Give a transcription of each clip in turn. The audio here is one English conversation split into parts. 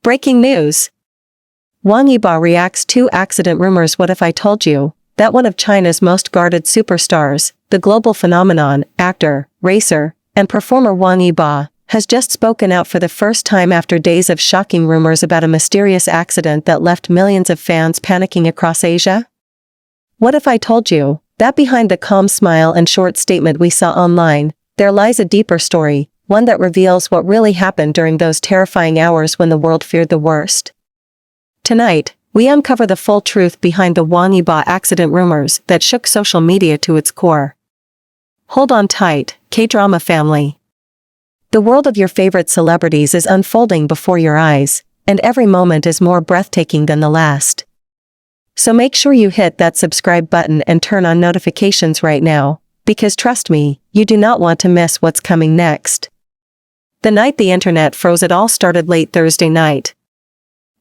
Breaking news! Wang Yibo reacts to accident rumors. What if I told you that one of China's most guarded superstars, the global phenomenon, actor, racer, and performer Wang Yibo, has just spoken out for the first time after days of shocking rumors about a mysterious accident that left millions of fans panicking across Asia? What if I told you that behind the calm smile and short statement we saw online, there lies a deeper story, one that reveals what really happened during those terrifying hours when the world feared the worst? Tonight, we uncover the full truth behind the Wang Yibo accident rumors that shook social media to its core. Hold on tight, K-drama family. The world of your favorite celebrities is unfolding before your eyes, and every moment is more breathtaking than the last. So make sure you hit that subscribe button and turn on notifications right now, because trust me, you do not want to miss what's coming next. The night the internet froze, it all started late Thursday night.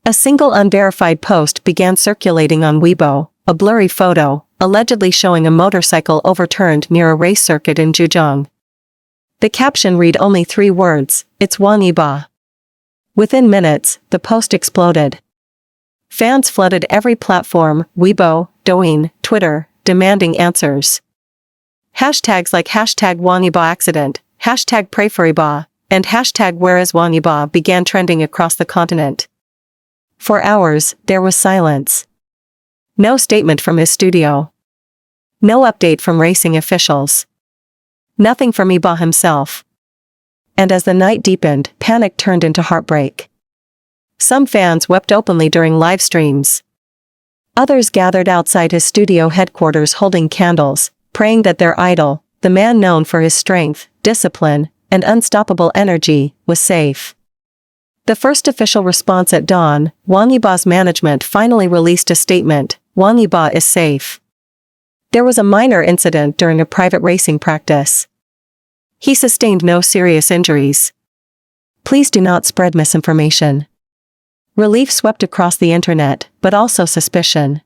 A single unverified post began circulating on Weibo, a blurry photo, allegedly showing a motorcycle overturned near a race circuit in Zhejiang. The caption read only 3 words, "It's Wang Yibo." Within minutes, the post exploded. Fans flooded every platform, Weibo, Douyin, Twitter, demanding answers. Hashtags like #Wang Yibo accident, #Pray for Yibo, and #Where is Wang Yibo began trending across the continent. For hours, there was silence. No statement from his studio. No update from racing officials. Nothing from Yibo himself. And as the night deepened, panic turned into heartbreak. Some fans wept openly during live streams. Others gathered outside his studio headquarters holding candles, praying that their idol, the man known for his strength, discipline, and unstoppable energy, was safe. The first official response at dawn, Wang Yibo's management finally released a statement: "Wang Yibo is safe. There was a minor incident during a private racing practice. He sustained no serious injuries. Please do not spread misinformation." Relief swept across the internet, but also suspicion.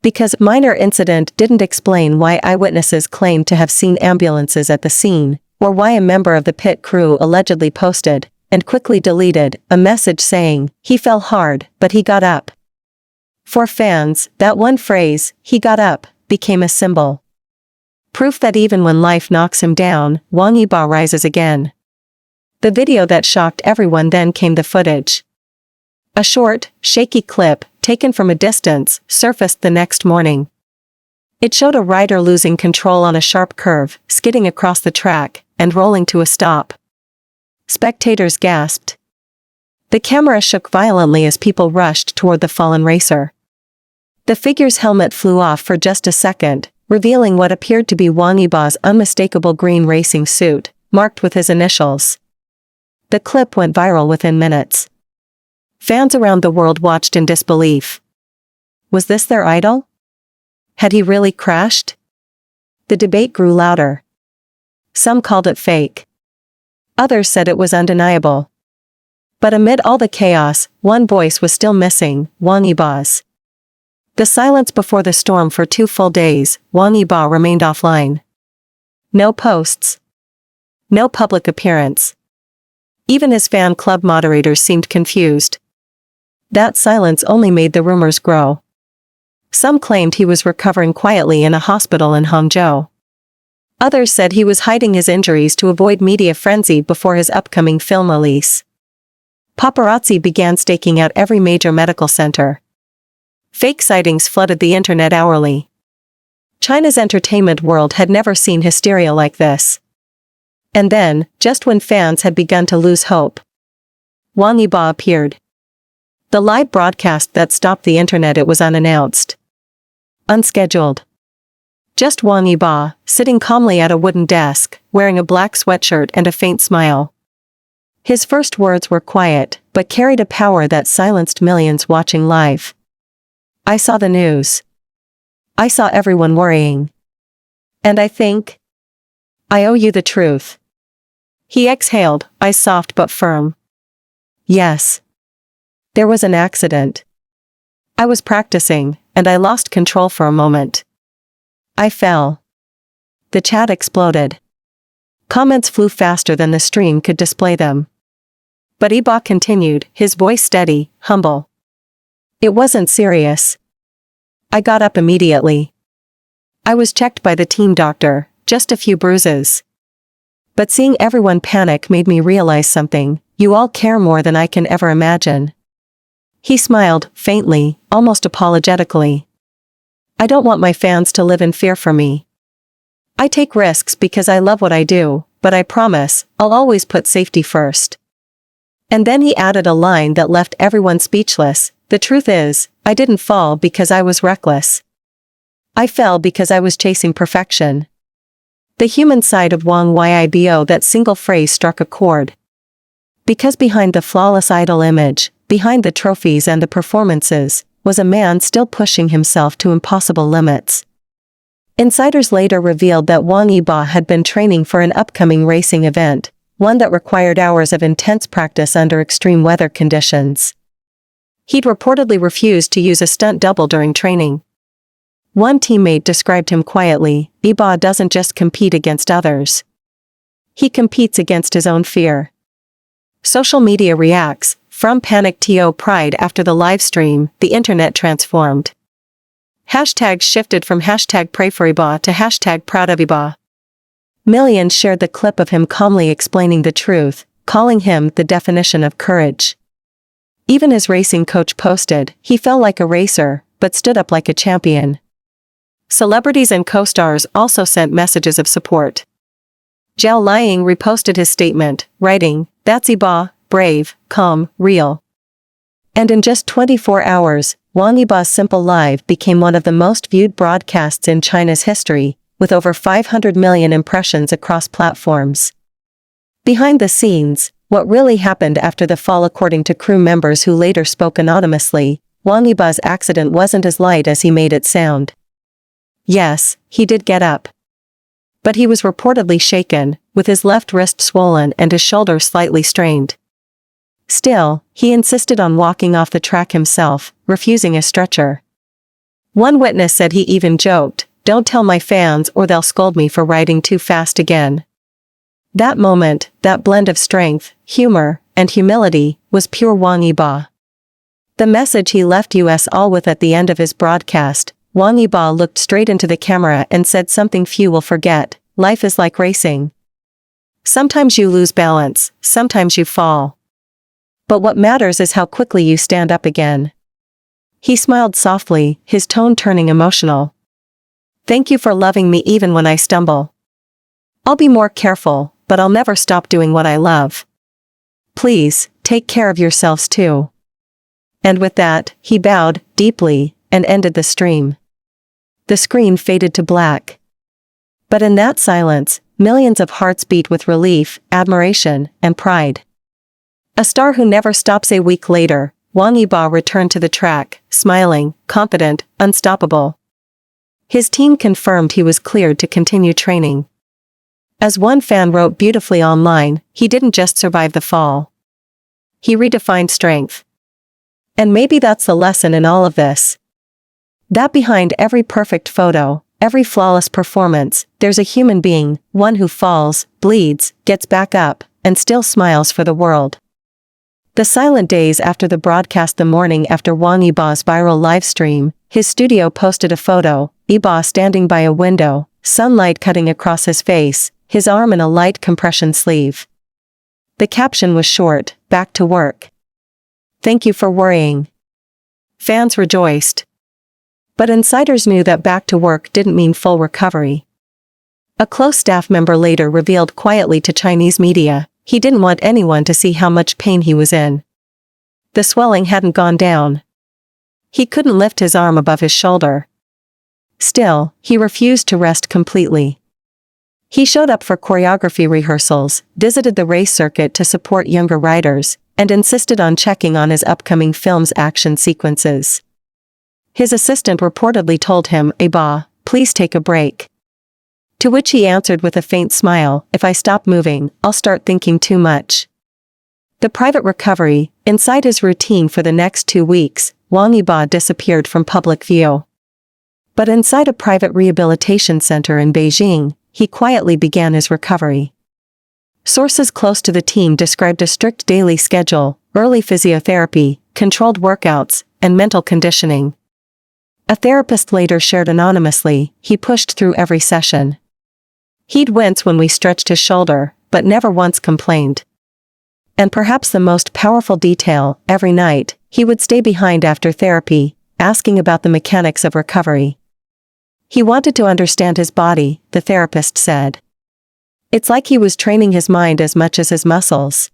Because minor incident didn't explain why eyewitnesses claimed to have seen ambulances at the scene, or why a member of the pit crew allegedly posted, and quickly deleted, a message saying, "He fell hard, but he got up." For fans, that one phrase, "he got up," became a symbol. Proof that even when life knocks him down, Wang Yibo rises again. The video that shocked everyone then came the footage. A short, shaky clip, taken from a distance, surfaced the next morning. It showed a rider losing control on a sharp curve, skidding across the track, and rolling to a stop. Spectators gasped. The camera shook violently as people rushed toward the fallen racer. The figure's helmet flew off for just a second, revealing what appeared to be Wang Yibo's unmistakable green racing suit, marked with his initials. The clip went viral within minutes. Fans around the world watched in disbelief. Was this their idol? Had he really crashed? The debate grew louder. Some called it fake. Others said it was undeniable. But amid all the chaos, one voice was still missing: Wang Yibo's. The silence before the storm. For 2 full days, Wang Yibo remained offline. No posts. No public appearance. Even his fan club moderators seemed confused. That silence only made the rumors grow. Some claimed he was recovering quietly in a hospital in Hangzhou. Others said he was hiding his injuries to avoid media frenzy before his upcoming film release. Paparazzi began staking out every major medical center. Fake sightings flooded the internet hourly. China's entertainment world had never seen hysteria like this. And then, just when fans had begun to lose hope, Wang Yibo appeared. The live broadcast that stopped the internet, it was unannounced. Unscheduled. Just Wang Yibo, sitting calmly at a wooden desk, wearing a black sweatshirt and a faint smile. His first words were quiet, but carried a power that silenced millions watching live. "I saw the news. I saw everyone worrying. And I think I owe you the truth." He exhaled, eyes soft but firm. "Yes. There was an accident. I was practicing, and I lost control for a moment. I fell." The chat exploded. Comments flew faster than the stream could display them. But Yibo continued, his voice steady, humble. It wasn't serious. I got up immediately. I was checked by the team doctor, just a few bruises. But seeing everyone panic made me realize something, you all care more than I can ever imagine. He smiled, faintly, almost apologetically. I don't want my fans to live in fear for me. I take risks because I love what I do, but I promise, I'll always put safety first. And then he added a line that left everyone speechless. The truth is, I didn't fall because I was reckless. I fell because I was chasing perfection. The human side of Wang Yibo, that single phrase struck a chord. Because behind the flawless idol image, behind the trophies and the performances, was a man still pushing himself to impossible limits. Insiders later revealed that Wang Yibo had been training for an upcoming racing event, one that required hours of intense practice under extreme weather conditions. He'd reportedly refused to use a stunt double during training. One teammate described him quietly, Yibo doesn't just compete against others. He competes against his own fear. Social media reacts, from panic to pride after the live stream, the internet transformed. Hashtags shifted from hashtag pray for Yibo to hashtag proud of Yibo. Millions shared the clip of him calmly explaining the truth, calling him the definition of courage. Even his racing coach posted, he fell like a racer, but stood up like a champion. Celebrities and co-stars also sent messages of support. Zhao Liang reposted his statement, writing, "That's Yibo, brave, calm, real." And in just 24 hours, Wang Yibo's Simple Live became one of the most viewed broadcasts in China's history, with over 500 million impressions across platforms. Behind the scenes, what really happened after the fall? According to crew members who later spoke anonymously, Wang Yibo's accident wasn't as light as he made it sound. Yes, he did get up. But he was reportedly shaken, with his left wrist swollen and his shoulder slightly strained. Still, he insisted on walking off the track himself, refusing a stretcher. One witness said he even joked, "Don't tell my fans or they'll scold me for riding too fast again." That moment, that blend of strength, humor, and humility, was pure Wang Yibo. The message he left us all with at the end of his broadcast, Wang Yibo looked straight into the camera and said something few will forget: life is like racing. Sometimes you lose balance, sometimes you fall. But what matters is how quickly you stand up again. He smiled softly, his tone turning emotional. Thank you for loving me even when I stumble. I'll be more careful, but I'll never stop doing what I love. Please, take care of yourselves too. And with that, he bowed, deeply, and ended the stream. The screen faded to black. But in that silence, millions of hearts beat with relief, admiration, and pride. A star who never stops. A week later, Wang Yibo returned to the track, smiling, confident, unstoppable. His team confirmed he was cleared to continue training. As one fan wrote beautifully online, he didn't just survive the fall. He redefined strength. And maybe that's the lesson in all of this. That behind every perfect photo, every flawless performance, there's a human being, one who falls, bleeds, gets back up, and still smiles for the world. The silent days after the broadcast. The morning after Wang Yibo's viral livestream, his studio posted a photo, Yibo standing by a window, sunlight cutting across his face, his arm in a light compression sleeve. The caption was short, "Back to work. Thank you for worrying." Fans rejoiced. But insiders knew that back to work didn't mean full recovery. A close staff member later revealed quietly to Chinese media, he didn't want anyone to see how much pain he was in. The swelling hadn't gone down. He couldn't lift his arm above his shoulder. Still, he refused to rest completely. He showed up for choreography rehearsals, visited the race circuit to support younger riders, and insisted on checking on his upcoming film's action sequences. His assistant reportedly told him, "Yibo, please take a break." To which he answered with a faint smile, "If I stop moving, I'll start thinking too much." The private recovery, inside his routine for the next 2 weeks, Wang Yibo disappeared from public view. But inside a private rehabilitation center in Beijing, he quietly began his recovery. Sources close to the team described a strict daily schedule, early physiotherapy, controlled workouts, and mental conditioning. A therapist later shared anonymously, he pushed through every session. He'd wince when we stretched his shoulder, but never once complained. And perhaps the most powerful detail, every night, he would stay behind after therapy, asking about the mechanics of recovery. He wanted to understand his body, the therapist said. It's like he was training his mind as much as his muscles.